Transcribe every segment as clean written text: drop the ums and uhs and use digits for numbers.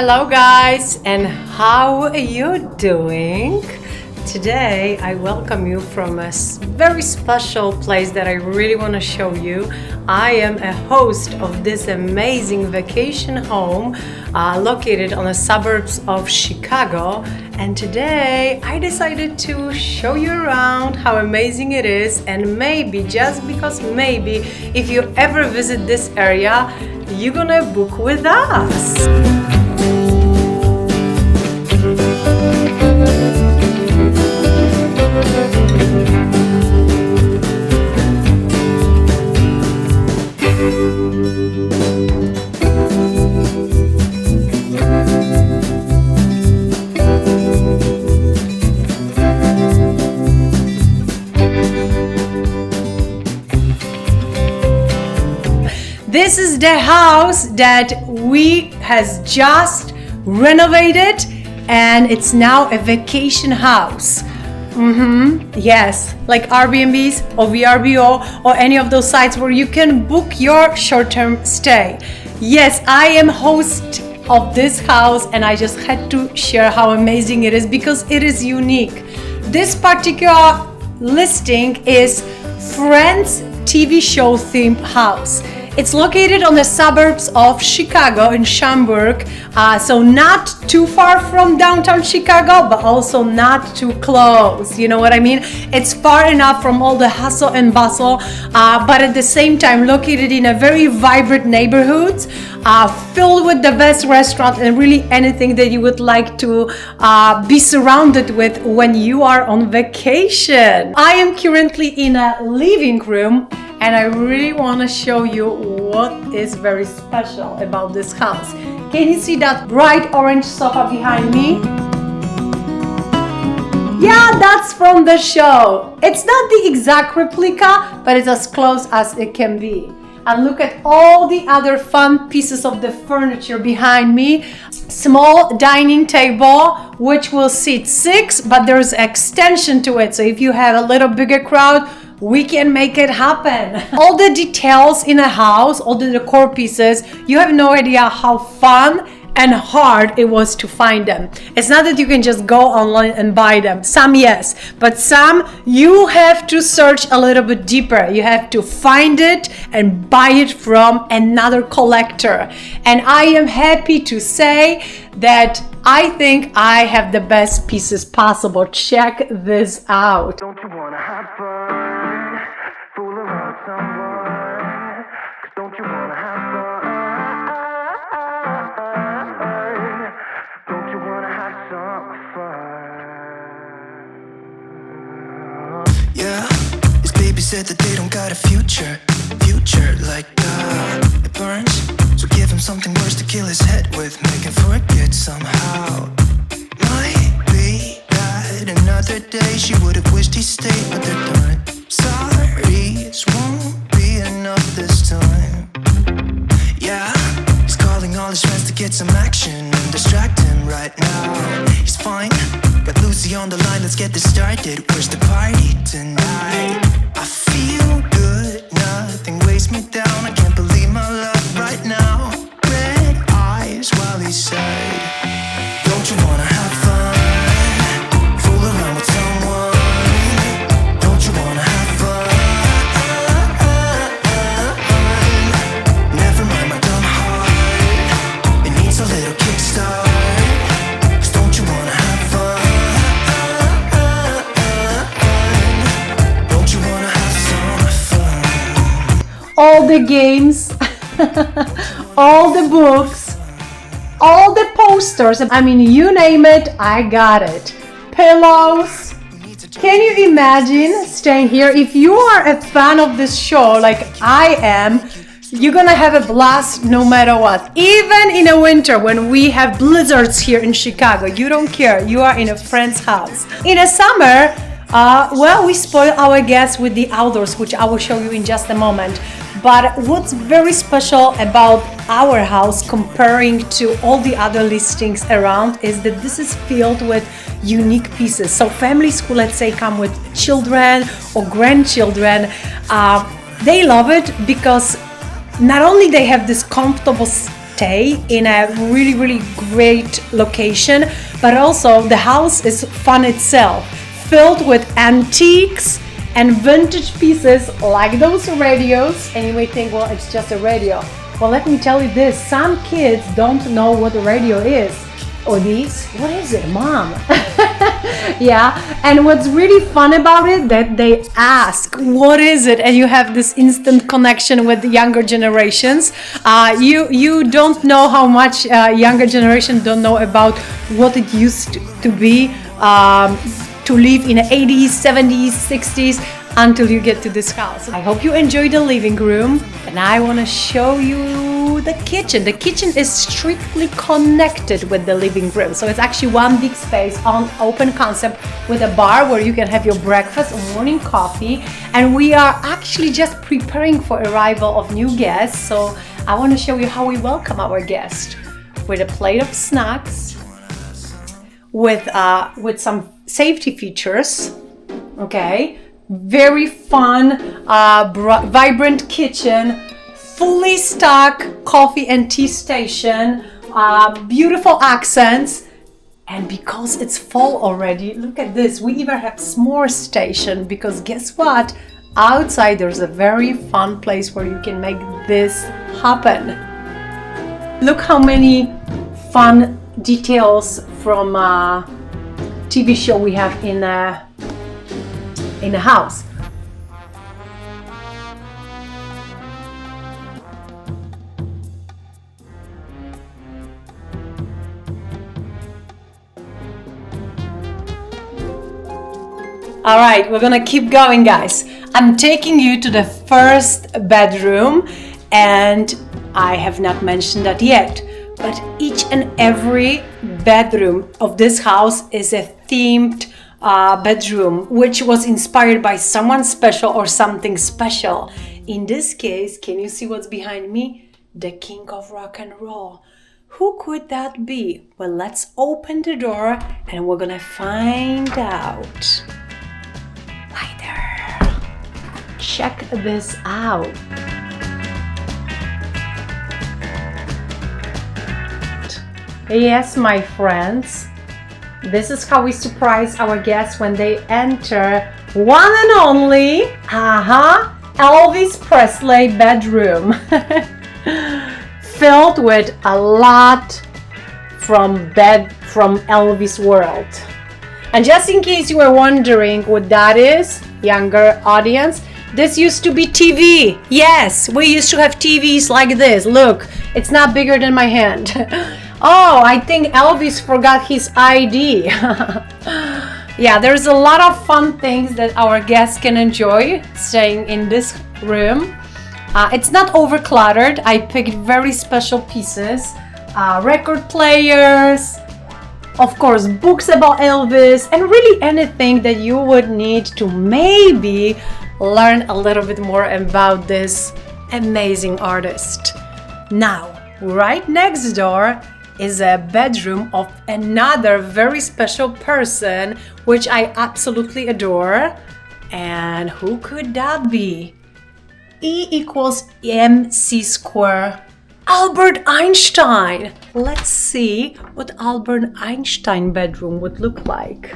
Hello guys, and how are you doing? Today I welcome you from a very special place that I really want to show you. I am a host of this amazing vacation home located on the suburbs of Chicago, and today I decided to show you around how amazing it is, and maybe, just because maybe, if you ever visit this area, you're gonna book with us. This is the house that we has just renovated, and it's now a vacation house. Yes, like Airbnbs or VRBO or any of those sites where you can book your short-term stay. Yes, I am host of this house, and I just had to share how amazing it is because it is unique. This particular listing is Friends TV show themed house. It's located on the suburbs of Chicago in Schaumburg, so not too far from downtown Chicago, but also not too close. You know what I mean? It's far enough from all the hustle and bustle, but at the same time located in a very vibrant neighborhood, filled with the best restaurant and really anything that you would like to be surrounded with when you are on vacation. I am currently in a living room, and I really want to show you what is very special about this house. Can you see that bright orange sofa behind me? Yeah, that's from the show. It's not the exact replica, but it's as close as it can be. And look at all the other fun pieces of the furniture behind me. Small dining table, which will seat 6, but there's extension to it. So if you have a little bigger crowd, we can make it happen. All the details in a house, all the decor pieces, you have no idea how fun and hard it was to find them. It's not that you can just go online and buy them. Some yes, but some you have to search a little bit deeper. You have to find it and buy it from another collector. And I am happy to say that I think I have the best pieces possible. Check this out. Don't you wanna have fun? Fool around someone? 'Cause don't you wanna have fun? Don't you wanna have some fun? Yeah, these babies said that they don't got a future like it burns. So give him something worse to kill his head with, make him forget somehow. Might be that another day she would have wished he stayed, but they're done. Sorry's won't be enough this time. Yeah, he's calling all his friends to get some action and distract him right now. He's fine, got Lucy on the line, let's get this started. Where's the party tonight? I feel good, nothing weighs me down. I can't believe my luck right now. Red eyes while he said, don't you wanna have fun? Fool around with someone? Don't you wanna have fun? Never mind my dumb heart, it needs a little kickstart. 'Cause don't you wanna have fun? Don't you wanna have some fun? All the games, all the books, all the posters, I mean, you name it, I got it. Pillows. Can you imagine staying here? If you are a fan of this show like I am, you're gonna have a blast no matter what. Even in the winter when we have blizzards here in Chicago, you don't care. You are in a friend's house. In the summer, well, we spoil our guests with the outdoors, which I will show you in just a moment. But what's very special about our house comparing to all the other listings around is that this is filled with unique pieces. So families who, let's say, come with children or grandchildren, they love it because not only they have this comfortable stay in a really, really great location, but also the house is fun itself, filled with antiques and vintage pieces like those radios. And you may think, well, it's just a radio. Well, let me tell you this, some kids don't know what a radio is. Or these, what is it, Mom? Yeah, and what's really fun about it, that they ask, what is it? And you have this instant connection with the younger generations. You don't know how much younger generation don't know about what it used to be to live in the 80s, 70s, 60s, until you get to this house. I hope you enjoy the living room, and I want to show you the kitchen. The kitchen is strictly connected with the living room, so it's actually one big space on open concept with a bar where you can have your breakfast or morning coffee. And we are actually just preparing for arrival of new guests, so I want to show you how we welcome our guests with a plate of snacks, with some safety features. Okay, very fun, vibrant kitchen, fully stocked coffee and tea station, beautiful accents. And because it's fall already, look at this, we even have s'more station, because guess what? Outside there's a very fun place where you can make this happen. Look how many fun details from TV show we have in the house. All right, we're gonna keep going, guys. I'm taking you to the first bedroom, and I have not mentioned that yet, but each and every bedroom of this house is a themed bedroom, which was inspired by someone special or something special. In this case, can you see what's behind me? The king of rock and roll. Who could that be? Well, let's open the door and we're gonna find out. Hi there. Check this out. Yes, my friends. This is how we surprise our guests when they enter one and only, Elvis Presley bedroom. Filled with a lot from Elvis world. And just in case you were wondering what that is, younger audience, this used to be TV. Yes, we used to have TVs like this. Look, it's not bigger than my hand. Oh, I think Elvis forgot his ID. Yeah, there's a lot of fun things that our guests can enjoy staying in this room. It's not overcluttered. I picked very special pieces. Record players, of course, books about Elvis, and really anything that you would need to maybe learn a little bit more about this amazing artist. Now, right next door is a bedroom of another very special person, which I absolutely adore. And who could that be? E equals MC². Albert Einstein. Let's see what Albert Einstein bedroom would look like.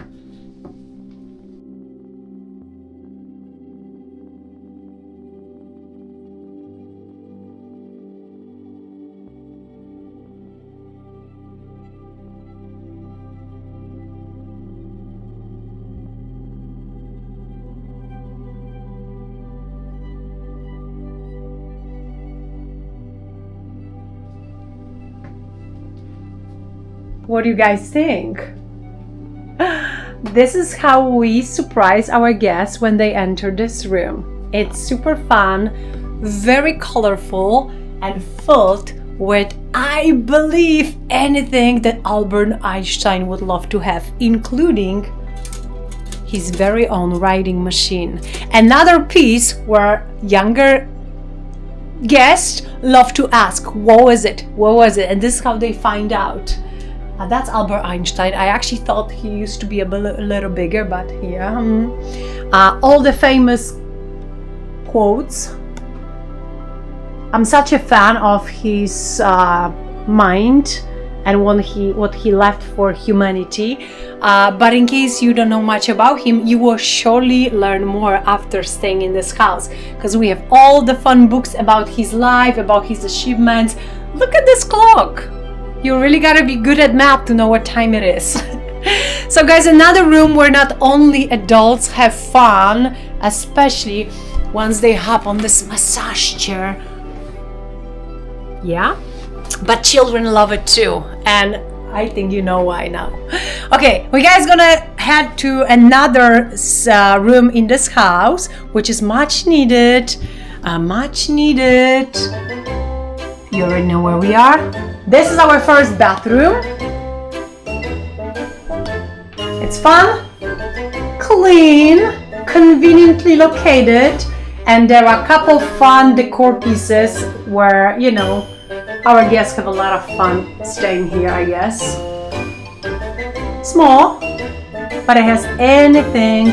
What do you guys think? This is how we surprise our guests when they enter this room. It's super fun, very colorful, and filled with, I believe, anything that Albert Einstein would love to have, including his very own writing machine. Another piece where younger guests love to ask, what was it? What was it? And this is how they find out. That's Albert Einstein. I actually thought he used to be a little bigger, but yeah. All the famous quotes. I'm such a fan of his mind and what he left for humanity. But in case you don't know much about him, you will surely learn more after staying in this house, because we have all the fun books about his life, about his achievements. Look at this clock. You really gotta be good at math to know what time it is. So guys, another room where not only adults have fun, especially once they hop on this massage chair, yeah, but children love it too, and I think you know why now. Okay, we guys gonna head to another room in this house, which is much needed. You already know where we are. This is our first bathroom. It's fun, clean, conveniently located, and there are a couple fun decor pieces where, you know, our guests have a lot of fun staying here, I guess. Small, but it has anything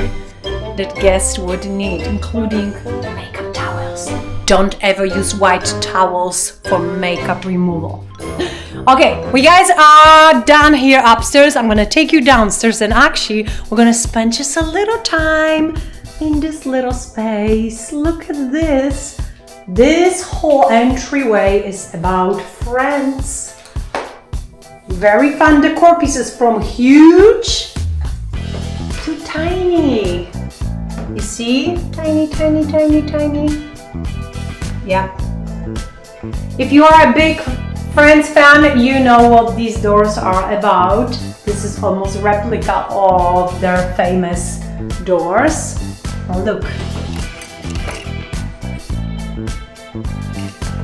that guests would need, including makeup towels. Don't ever use white towels for makeup removal. Okay, we guys are done here upstairs. I'm gonna take you downstairs, and actually we're gonna spend just a little time in this little space. Look at this. This whole entryway is about friends. Very fun decor pieces, from huge to tiny. You see? Tiny, tiny, tiny, tiny. Yeah. If you are a big Friends fan, you know what these doors are about. This is almost a replica of their famous doors. Oh, look.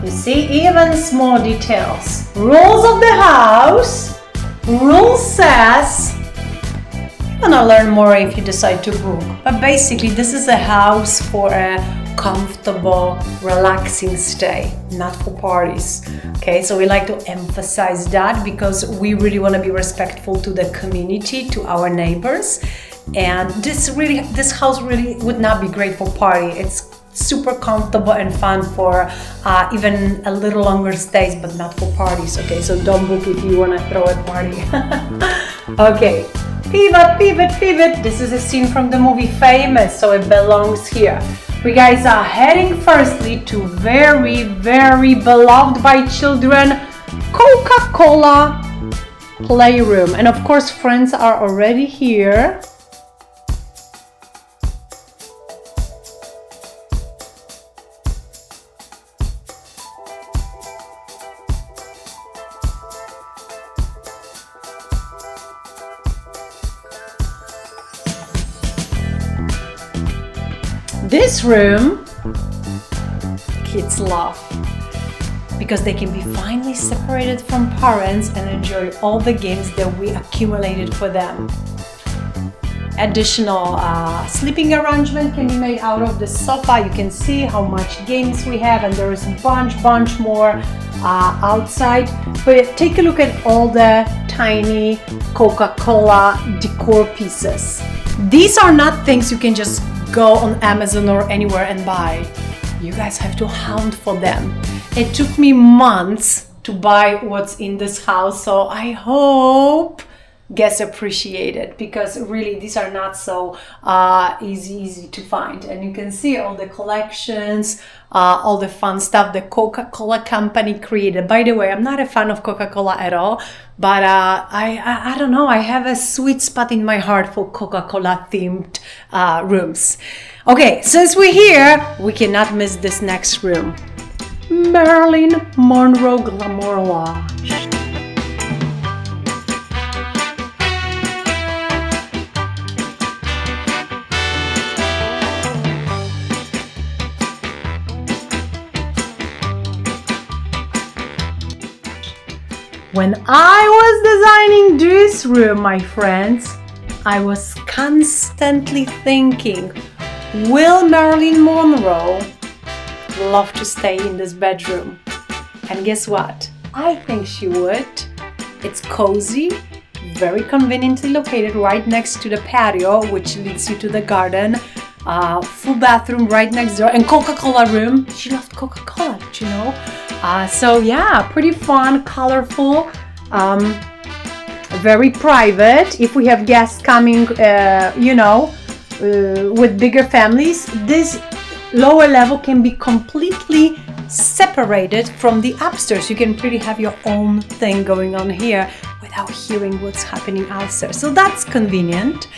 You see, even small details. Rules of the house. Rule says, you're gonna learn more if you decide to book. But basically, this is a house for a comfortable, relaxing stay, not for parties. Okay, so we like to emphasize that because we really want to be respectful to the community, to our neighbors. And this house really would not be great for party. It's super comfortable and fun for even a little longer stays, but not for parties. Okay, so don't book if you want to throw a party. Okay, pivot, pivot, pivot. This is a scene from the movie Famous, so it belongs here. We guys are heading firstly to very, very beloved by children, Coca-Cola playroom. And of course, friends are already here. This room, kids love because they can be finally separated from parents and enjoy all the games that we accumulated for them. Additional sleeping arrangement can be made out of the sofa. You can see how much games we have, and there is a bunch more outside. But take a look at all the tiny Coca-Cola decor pieces. These are not things you can just go on Amazon or anywhere and buy. You guys have to hunt for them. It took me months to buy what's in this house, so I hope guests appreciate it, because really these are not so easy to find. And you can see all the collections, all the fun stuff the Coca-Cola company created. By the way, I'm not a fan of Coca-Cola at all, but I don't know, I have a sweet spot in my heart for Coca-Cola themed rooms. Okay, since we're here, we cannot miss this next room. Marilyn Monroe Glamour Lodge. When I was designing this room, my friends, I was constantly thinking, will Marilyn Monroe love to stay in this bedroom? And guess what? I think she would. It's cozy, very conveniently located right next to the patio, which leads you to the garden. Full bathroom right next door, and Coca-Cola room. She loved Coca-Cola. you know. So yeah, pretty fun, colorful, very private. If we have guests coming, you know, with bigger families, this lower level can be completely separated from the upstairs. You can pretty have your own thing going on here without hearing what's happening outstairs. So that's convenient.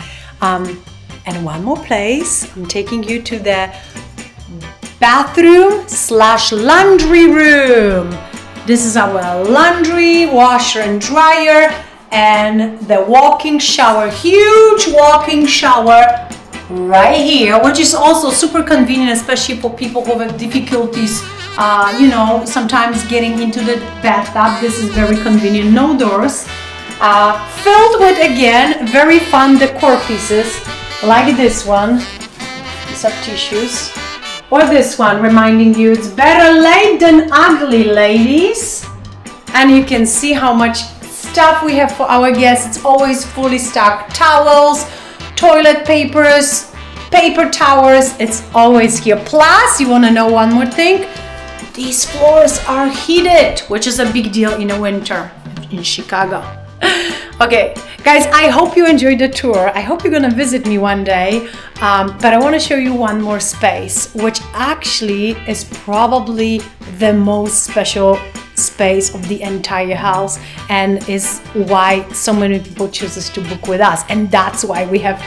And one more place, I'm taking you to the bathroom / laundry room. This is our laundry, washer and dryer, and the walk-in shower, huge walk-in shower right here, which is also super convenient, especially for people who have difficulties, you know, sometimes getting into the bathtub. This is very convenient, no doors. Filled with, again, very fun decor pieces, like this one, piece of tissues, or this one, reminding you it's better late than ugly, ladies. And you can see how much stuff we have for our guests. It's always fully stocked. Towels, toilet papers, paper towels, it's always here. Plus, you want to know one more thing? These floors are heated, which is a big deal in the winter in Chicago. Okay, guys, I hope you enjoyed the tour. I hope you're gonna visit me one day, but I want to show you one more space, which actually is probably the most special space of the entire house, and is why so many people chooses to book with us, and that's why we have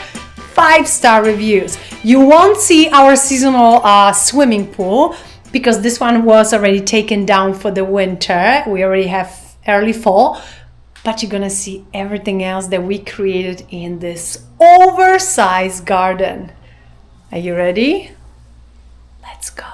5-star reviews. You won't see our seasonal swimming pool because this one was already taken down for the winter. We already have early fall, but you're gonna see everything else that we created in this oversized garden. Are you ready? Let's go.